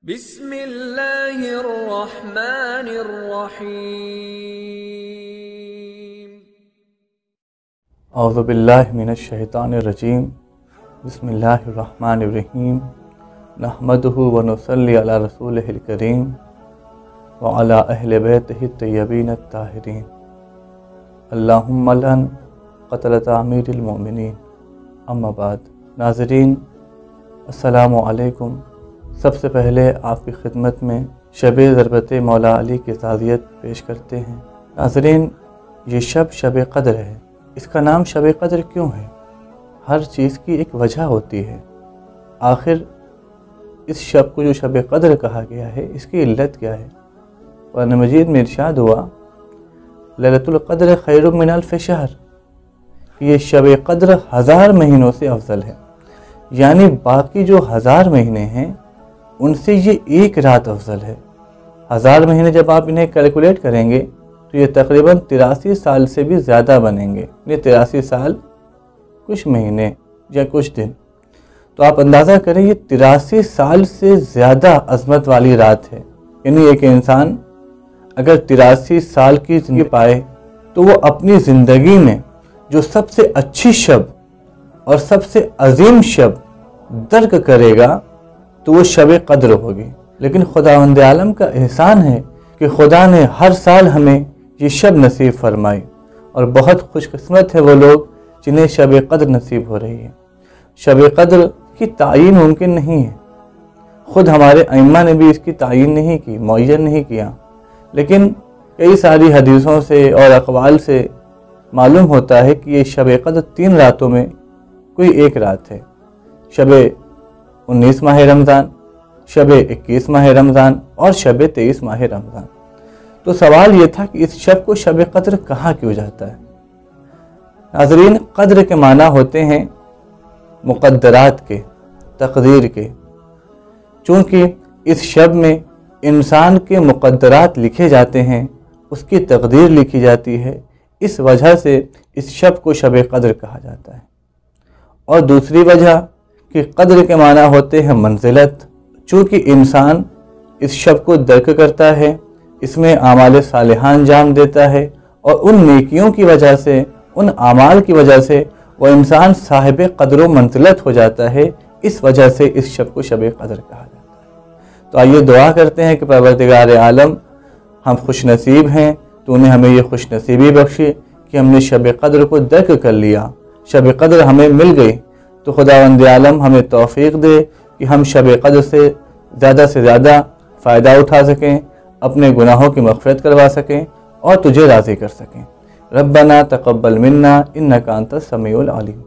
بسم اللہ الرحمن الرحیم۔ اعوذ باللہ من الشیطان الرجیم۔ بسم اللہ الرحمن الرحیم۔ نحمدہ ونصلی علی رسولہ الکریم وعلی اہل بیتہ الطیبین الطاہرین۔ اللہم لعن قتلۃ امیر المؤمنین۔ اما بعد، ناظرین السلام علیکم۔ سب سے پہلے آپ کی خدمت میں شب ضربت مولا علی کی تعزیت پیش کرتے ہیں۔ ناظرین، یہ شب قدر ہے۔ اس کا نام شب قدر کیوں ہے؟ ہر چیز کی ایک وجہ ہوتی ہے۔ آخر اس شب کو جو شب قدر کہا گیا ہے، اس کی علت کیا ہے؟ قرآن مجید میں ارشاد ہوا لیلۃ القدر خیر من الف شہر، یہ شب قدر 1000 مہینوں سے افضل ہے۔ یعنی باقی جو 1000 مہینے ہیں ان سے یہ ایک رات افضل ہے۔ 1000 مہینے جب آپ انہیں کیلکولیٹ کریں گے تو یہ تقریباً 83 سال سے بھی زیادہ بنیں گے۔ یہ 83 سال کچھ مہینے یا کچھ دن، تو آپ اندازہ کریں یہ 83 سال سے زیادہ عظمت والی رات ہے۔ یعنی ایک انسان اگر 83 سال کی زندگی پائے تو وہ اپنی زندگی میں جو سب سے اچھی شب اور سب سے عظیم شب درک کرے گا تو وہ شب قدر ہوگی۔ لیکن خداوند عالم کا احسان ہے کہ خدا نے ہر سال ہمیں یہ شب نصیب فرمائی، اور بہت خوش قسمت ہے وہ لوگ جنہیں شب قدر نصیب ہو رہی ہے۔ شب قدر کی تعین ممکن نہیں ہے، خود ہمارے ائمہ نے بھی اس کی تعین نہیں کی، معین نہیں کیا، لیکن کئی ساری حدیثوں سے اور اقوال سے معلوم ہوتا ہے کہ یہ شب قدر 3 راتوں میں کوئی ایک رات ہے۔ شب 19 ماہ رمضان، شب 21 ماہ رمضان اور شب 23 ماہ رمضان۔ تو سوال یہ تھا کہ اس شب کو شب قدر کہا کیوں جاتا ہے؟ ناظرین، قدر کے معنی ہوتے ہیں مقدرات کے، تقدیر کے۔ چونکہ اس شب میں انسان کے مقدرات لکھے جاتے ہیں، اس کی تقدیر لکھی جاتی ہے، اس وجہ سے اس شب کو شب قدر کہا جاتا ہے۔ اور دوسری وجہ کہ قدر کے معنی ہوتے ہیں منزلت۔ چونکہ انسان اس شب کو درک کرتا ہے، اس میں اعمال صالحہ انجام دیتا ہے، اور ان نیکیوں کی وجہ سے، ان اعمال کی وجہ سے وہ انسان صاحب قدر و منزلت ہو جاتا ہے۔ اس وجہ سے اس شب کو شب قدر کہا جاتا ہے۔ تو آئیے دعا کرتے ہیں کہ پروردگار عالم، ہم خوش نصیب ہیں، تو نے ہمیں یہ خوش نصیبی بخشی کہ ہم نے شب قدر کو درک کر لیا، شب قدر ہمیں مل گئی۔ تو خداوند عالم ہمیں توفیق دے کہ ہم شب قدر سے زیادہ فائدہ اٹھا سکیں، اپنے گناہوں کی مغفرت کروا سکیں اور تجھے راضی کر سکیں۔ ربنا تقبل منا انک انت السمیع العلیم۔